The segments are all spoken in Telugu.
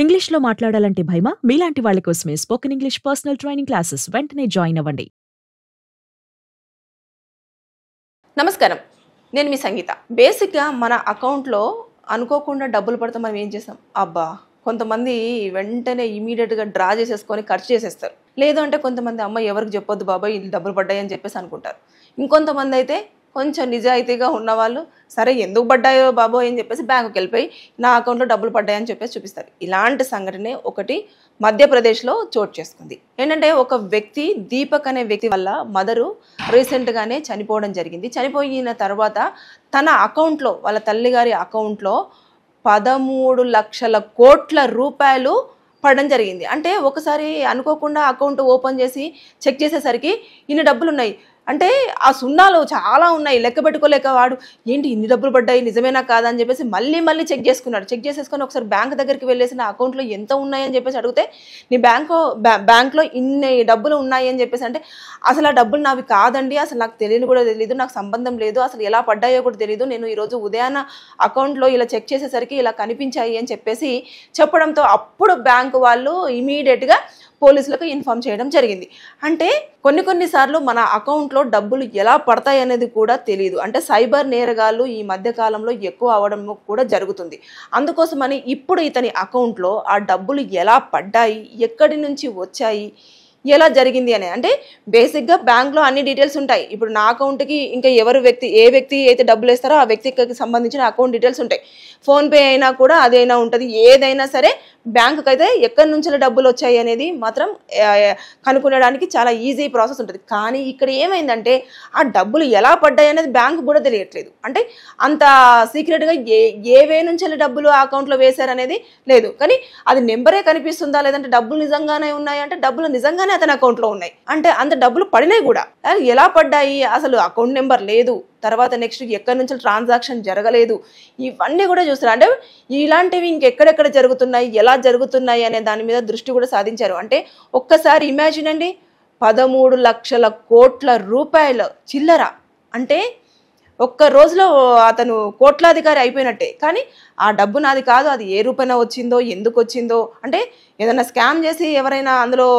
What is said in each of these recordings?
ఇంగ్లీష్‌లో మాట్లాడాలంటే భయమా? మీలాంటి వాళ్ళ కోసమే spoken English personal training classes వెంటనే జాయిన్ అవ్వండి. నమస్కారం. నేను మీ సంగీత. బేసిక్‌గా మన అకౌంట్‌లో అనుకోకుండా డబ్బులు పడితే మనం ఏం చేస్తాం? అబ్బా! కొంతమంది వెంటనే ఇమ్మీడియేట్‌గా డ్రా చేసేసుకొని ఖర్చు చేసేస్తారు. లేదు అంటే కొంతమంది అమ్మ ఎవరికి చెప్పొద్దు బాబోయ్! ఈ డబ్బులు పడ్డాయి అని చెప్పేసి అనుకుంటారు. ఇంకొంతమందైతే కొంచెం నిజాయితీగా ఉన్నవాళ్ళు సరే ఎందుకు పడ్డాయో బాబోయ్ అని చెప్పేసి బ్యాంకుకెళ్ళిపోయి నా అకౌంట్‌లో డబ్బులు పడ్డాయని చెప్పేసి చూపిస్తారు. ఇలాంటి సంఘటనే ఒకటి మధ్యప్రదేశ్‌లో చోటు చేసుకుంది. ఏంటంటే ఒక వ్యక్తి దీపక్ అనే వ్యక్తి వల్ల మదరు రీసెంట్‌గానే చనిపోవడం జరిగింది. చనిపోయిన తర్వాత తన అకౌంట్‌లో వాళ్ళ తల్లిగారి అకౌంట్‌లో 13,00,00,000 రూపాయలు పడడం జరిగింది. అంటే ఒకసారి అనుకోకుండా అకౌంట్ ఓపెన్ చేసి చెక్ చేసేసరికి ఇన్ని డబ్బులున్నాయి. అంటే ఆ సున్నాలు చాలా ఉన్నాయి. లెక్క పెట్టుకోలేక వాడు ఏంటి ఇన్ని డబ్బులు పడ్డాయి నిజమేనా కాదా అని చెప్పేసి మళ్ళీ చెక్ చేసుకున్నాడు. చెక్ చేసేసుకొని ఒకసారి బ్యాంక్ దగ్గరికి వెళ్ళేసి నా అకౌంట్‌లో ఎంత ఉన్నాయని చెప్పేసి అడిగితే నీ బ్యాంక్‌లో ఇన్ని డబ్బులు ఉన్నాయి అని చెప్పేసి అంటే అసలు ఆ డబ్బులు నావి కాదండి. అసలు నాకు తెలియని కూడా తెలీదు. నాకు సంబంధం లేదు. అసలు ఎలా పడ్డాయో కూడా తెలీదు. నేను ఈరోజు ఉదయాన అకౌంట్‌లో ఇలా చెక్ చేసేసరికి ఇలా కనిపించాయి అని చెప్పేసి చెప్పడంతో అప్పుడు బ్యాంక్ వాళ్ళు ఇమ్మీడియేట్‌గా పోలీసులకు ఇన్ఫార్మ్ చేయడం జరిగింది. అంటే కొన్ని సార్లు మన అకౌంట్లో డబ్బులు ఎలా పడతాయి అనేది కూడా తెలియదు. అంటే సైబర్ నేరగాళ్ళు ఈ మధ్య కాలంలో ఎక్కువ అవ్వడం కూడా జరుగుతుంది. అందుకోసమని ఇప్పుడు ఇతని అకౌంట్లో ఆ డబ్బులు ఎలా పడ్డాయి, ఎక్కడి నుంచి వచ్చాయి, ఎలా జరిగింది అని అంటే బేసిక్గా బ్యాంక్లో అన్ని డీటెయిల్స్ ఉంటాయి. ఇప్పుడు నా అకౌంట్కి ఇంకా ఏ వ్యక్తి అయితే డబ్బులు వేస్తారో ఆ వ్యక్తికి సంబంధించిన అకౌంట్ డీటెయిల్స్ ఉంటాయి. ఫోన్పే అయినా కూడా అదైనా ఉంటుంది. ఏదైనా సరే బ్యాంకుకి అయితే ఎక్కడి నుంచి డబ్బులు వచ్చాయి అనేది మాత్రం కనుక్కునడానికి చాలా ఈజీ ప్రాసెస్ ఉంటుంది. కానీ ఇక్కడ ఏమైందంటే ఆ డబ్బులు ఎలా పడ్డాయి అనేది బ్యాంకు కూడా తెలియట్లేదు. అంటే అంత సీక్రెట్గా ఏ వే నుంచి డబ్బులు ఆ అకౌంట్లో వేశారనేది లేదు. కానీ అది నెంబరే కనిపిస్తుందా లేదంటే డబ్బులు నిజంగానే ఉన్నాయి అంటే డబ్బులు నిజంగానే అతని అకౌంట్లో ఉన్నాయి. అంటే అంత డబ్బులు పడినాయి కూడా. ఎలా పడ్డాయి అసలు అకౌంట్ నెంబర్ లేదు. తర్వాత నెక్స్ట్ ఎక్కడి నుంచి ట్రాన్సాక్షన్ జరగలేదు. ఇవన్నీ కూడా చూస్తారు. అంటే ఇలాంటివి ఇంకెక్కడెక్కడ జరుగుతున్నాయి, ఎలా జరుగుతున్నాయి అనే దాని మీద దృష్టి కూడా సాధించారు. అంటే ఒక్కసారి ఇమాజిన్ అండి, 13,00,00,000 రూపాయల చిల్లర. అంటే ఒక్క రోజులో అతను కోట్లాధికారి అయిపోయినట్టే. కానీ ఆ డబ్బు నాది కాదు, అది ఏ రూపాయన వచ్చిందో, ఎందుకు వచ్చిందో, అంటే ఏదైనా స్కామ్ చేసి ఎవరైనా అందులో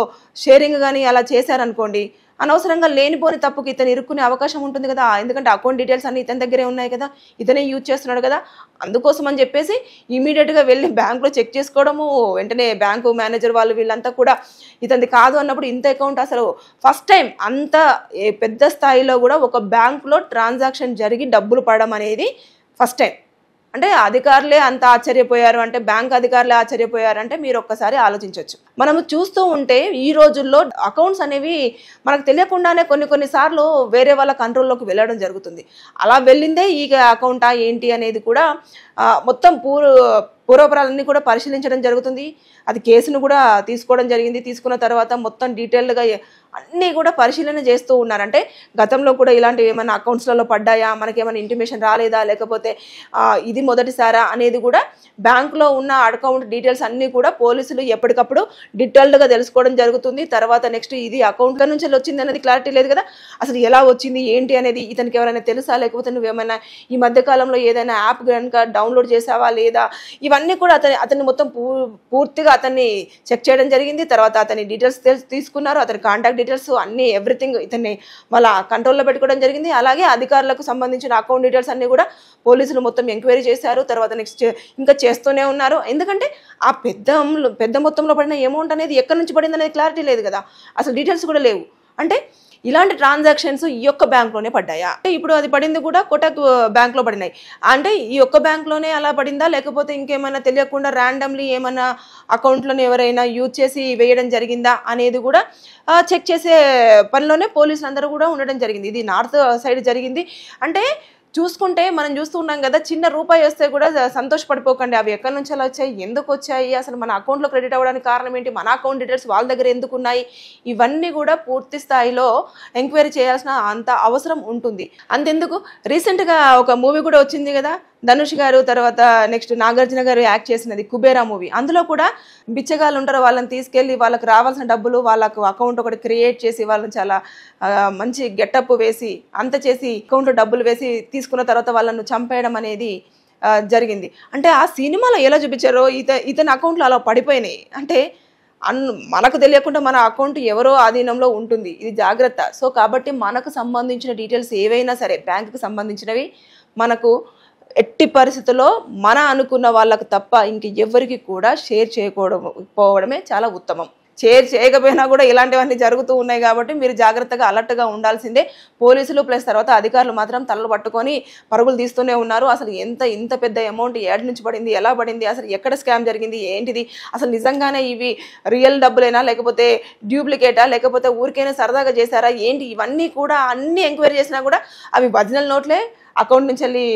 షేరింగ్ కానీ అలా చేశారనుకోండి, అనవసరంగా లేనిపోని తప్పుకి ఇతను ఇరుక్కునే అవకాశం ఉంటుంది కదా. ఎందుకంటే అకౌంట్ డీటెయిల్స్ అన్ని ఇతని దగ్గరే ఉన్నాయి కదా, ఇతనే యూజ్ చేస్తున్నాడు కదా. అందుకోసం అని చెప్పేసి ఇమీడియట్గా వెళ్ళి బ్యాంకులో చెక్ చేసుకోవడము, వెంటనే బ్యాంకు మేనేజర్ వాళ్ళు వీళ్ళంతా కూడా ఇతనిది కాదు అన్నప్పుడు ఇంత అకౌంట్ అసలు ఫస్ట్ టైం అంత పెద్ద స్థాయిలో కూడా ఒక బ్యాంకులో ట్రాన్సాక్షన్ జరిగి డబ్బులు పడడం అనేది ఫస్ట్ టైం. అంటే అధికారులే అంత ఆశ్చర్యపోయారు అంటే బ్యాంక్ అధికారులే ఆశ్చర్యపోయారంటే మీరు ఒక్కసారి ఆలోచించవచ్చు. మనము చూస్తూ ఉంటే ఈ రోజుల్లో అకౌంట్స్ అనేవి మనకు తెలియకుండానే కొన్ని సార్లు వేరే వాళ్ళ కంట్రోల్లోకి వెళ్ళడం జరుగుతుంది. అలా వెళ్ళిందే ఈ అకౌంటా ఏంటి అనేది కూడా మొత్తం పూర్వపరాలన్నీ కూడా పరిశీలించడం జరుగుతుంది. అది కేసును కూడా తీసుకోవడం జరిగింది. తీసుకున్న తర్వాత మొత్తం డీటెయిల్డ్గా అన్నీ కూడా పరిశీలన చేస్తూ ఉన్నారంటే గతంలో కూడా ఇలాంటివి ఏమైనా అకౌంట్స్లలో పడ్డాయా, మనకేమైనా ఇంటిమేషన్ రాలేదా, లేకపోతే ఇది మొదటిసారా అనేది కూడా బ్యాంకులో ఉన్న అకౌంట్ డీటెయిల్స్ అన్నీ కూడా పోలీసులు ఎప్పటికప్పుడు డీటెయిల్డ్గా తెలుసుకోవడం జరుగుతుంది. తర్వాత నెక్స్ట్ ఇది అకౌంట్ల నుంచి వచ్చింది అనేది క్లారిటీ లేదు కదా, అసలు ఎలా వచ్చింది ఏంటి అనేది ఇతనికి ఎవరైనా తెలుసా, లేకపోతే నువ్వేమైనా ఈ మధ్యకాలంలో ఏదైనా యాప్ కనుక డౌన్లోడ్ చేసావా లేదా, ఇవన్నీ కూడా అతన్ని మొత్తం పూర్తిగా అతన్ని చెక్ చేయడం జరిగింది. తర్వాత అతని డీటెయిల్స్ తీసుకున్నారు, అతని కాంటాక్ట్ డీటెయిల్స్ అన్నీ ఎవ్రీథింగ్ ఇతన్ని వాళ్ళ కంట్రోల్లో పెట్టుకోవడం జరిగింది. అలాగే అధికారులకు సంబంధించిన అకౌంట్ డీటెయిల్స్ అన్నీ కూడా పోలీసులు మొత్తం ఎంక్వైరీ చేశారు. తర్వాత నెక్స్ట్ ఇంకా చేస్తూనే ఉన్నారు. ఎందుకంటే ఆ పెద్ద మొత్తంలో పడిన అమౌంట్ అనేది ఎక్కడి నుంచి పడింది అనేది క్లారిటీ లేదు కదా, అసలు డీటెయిల్స్ కూడా లేవు. అంటే ఇలాంటి ట్రాన్సాక్షన్స్ ఈ యొక్క బ్యాంక్లోనే పడ్డాయా, ఇప్పుడు అది పడింది కూడా కోటక్ బ్యాంక్లో పడినాయి అంటే ఈ ఒక్క బ్యాంక్లోనే అలా పడిందా, లేకపోతే ఇంకేమైనా తెలియకుండా ర్యాండమ్లీ ఏమైనా అకౌంట్లను ఎవరైనా యూజ్ చేసి వేయడం జరిగిందా అనేది కూడా చెక్ చేసే పనిలోనే పోలీసులు అందరూ కూడా ఉండడం జరిగింది. ఇది నార్త్ సైడ్ జరిగింది. అంటే చూసుకుంటే మనం చూస్తూ ఉన్నాం కదా, చిన్న రూపాయి వస్తే కూడా సంతోషపడిపోకండి. అవి ఎక్కడి నుంచి అలా వచ్చాయి, ఎందుకు వచ్చాయి, అసలు మన అకౌంట్లో క్రెడిట్ అవ్వడానికి కారణం ఏంటి, మన అకౌంట్ డీటెయిల్స్ వాళ్ళ దగ్గర ఎందుకు ఉన్నాయి, ఇవన్నీ కూడా పూర్తి స్థాయిలో ఎంక్వైరీ చేయాల్సిన అంత అవసరం ఉంటుంది. అంతెందుకు రీసెంట్గా ఒక మూవీ కూడా వచ్చింది కదా, ధనుష్ గారు తర్వాత నెక్స్ట్ నాగార్జున గారు యాక్ట్ చేసినది కుబేరా మూవీ. అందులో కూడా బిచ్చగాళ్ళు ఉంటారు, వాళ్ళని తీసుకెళ్ళి వాళ్ళకి రావాల్సిన డబ్బులు వాళ్ళకు అకౌంట్ ఒకటి క్రియేట్ చేసి వాళ్ళని చాలా మంచి గెటప్ వేసి అంత చేసి అకౌంట్లో డబ్బులు వేసి తీసుకున్న తర్వాత వాళ్ళను చంపేయడం అనేది జరిగింది. అంటే ఆ సినిమాలో ఎలా చూపించారో ఇతని అకౌంట్లో అలా పడిపోయినాయి. అంటే మనకు తెలియకుండా మన అకౌంట్ ఎవరో ఆధీనంలో ఉంటుంది. ఇది జాగ్రత్త. సో కాబట్టి మనకు సంబంధించిన డీటెయిల్స్ ఏవైనా సరే బ్యాంకుకి సంబంధించినవి మనకు ఎట్టి పరిస్థితుల్లో మన అనుకున్న వాళ్ళకు తప్ప ఇంక ఎవరికి కూడా షేర్ చేయకపోవడమే చాలా ఉత్తమం. షేర్ చేయకపోయినా కూడా ఇలాంటివన్నీ జరుగుతూ ఉన్నాయి కాబట్టి మీరు జాగ్రత్తగా అలర్ట్గా ఉండాల్సిందే. పోలీసులు ప్లస్ తర్వాత అధికారులు మాత్రం తలలు పట్టుకొని పరుగులు తీస్తూనే ఉన్నారు. అసలు ఇంత పెద్ద అమౌంట్ ఏడు నుంచి పడింది, ఎలా పడింది, అసలు ఎక్కడ స్కామ్ జరిగింది, ఏంటిది, అసలు నిజంగానే ఇవి రియల్ డబ్బులేనా లేకపోతే డ్యూప్లికేటా లేకపోతే ఊరికైనా సరదాగా చేశారా ఏంటి, ఇవన్నీ కూడా అన్ని ఎంక్వైరీ చేసినా కూడా అవి ఒరిజినల్ నోట్లే అకౌంట్ నుంచి వెళ్ళి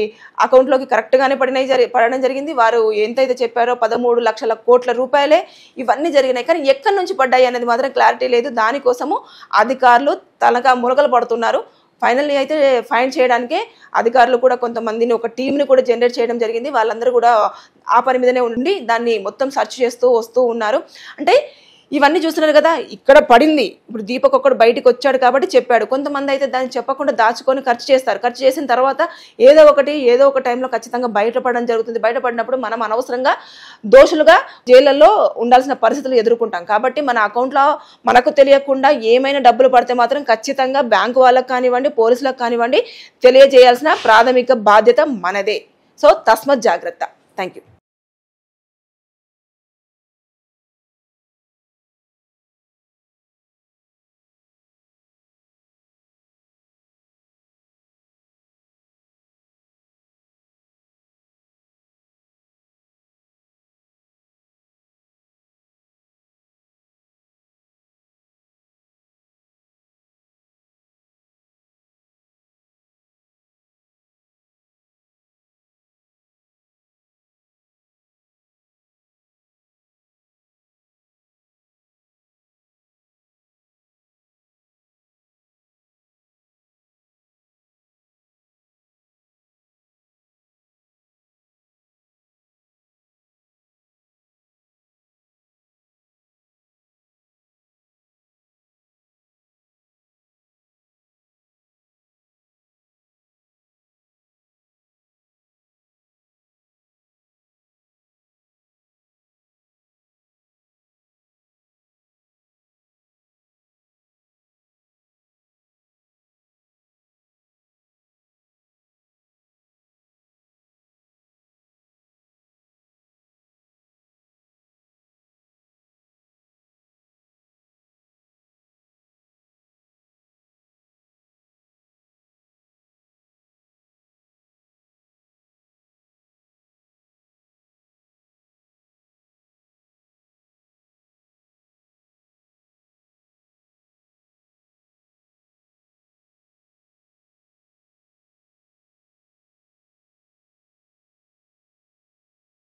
అకౌంట్లోకి కరెక్ట్గానే పడడం జరిగింది. వారు ఎంతైతే చెప్పారో 13 లక్షల కోట్ల రూపాయలే ఇవన్నీ జరిగినాయి. కానీ ఎక్కడి నుంచి పడ్డాయి అనేది మాత్రం క్లారిటీ లేదు. దానికోసము అధికారులు తనక ములకలు పడుతున్నారు. ఫైనల్లీ అయితే ఫైండ్ చేయడానికే అధికారులు కూడా కొంతమందిని ఒక టీంని కూడా జనరేట్ చేయడం జరిగింది. వాళ్ళందరూ కూడా ఆ పని మీదనే ఉండి దాన్ని మొత్తం సెర్చ్ చేస్తూ వస్తూ ఉన్నారు. అంటే ఇవన్నీ చూస్తున్నారు కదా, ఇక్కడ పడింది. ఇప్పుడు దీపక్ ఒక్కడు బయటికి వచ్చాడు కాబట్టి చెప్పాడు. కొంతమంది అయితే దాన్ని చెప్పకుండా దాచుకొని ఖర్చు చేస్తారు. ఖర్చు చేసిన తర్వాత ఏదో ఒక టైంలో ఖచ్చితంగా బయటపడడం జరుగుతుంది. బయటపడినప్పుడు మనం అనవసరంగా దోషులుగా జైళ్ళల్లో ఉండాల్సిన పరిస్థితులు ఎదుర్కొంటాం. కాబట్టి మన అకౌంట్లో మనకు తెలియకుండా ఏమైనా డబ్బులు పడితే మాత్రం ఖచ్చితంగా బ్యాంకు వాళ్ళకు కానివ్వండి, పోలీసులకు కానివ్వండి తెలియజేయాల్సిన ప్రాథమిక బాధ్యత మనదే. సో తస్మత్ జాగ్రత్త. Thank you.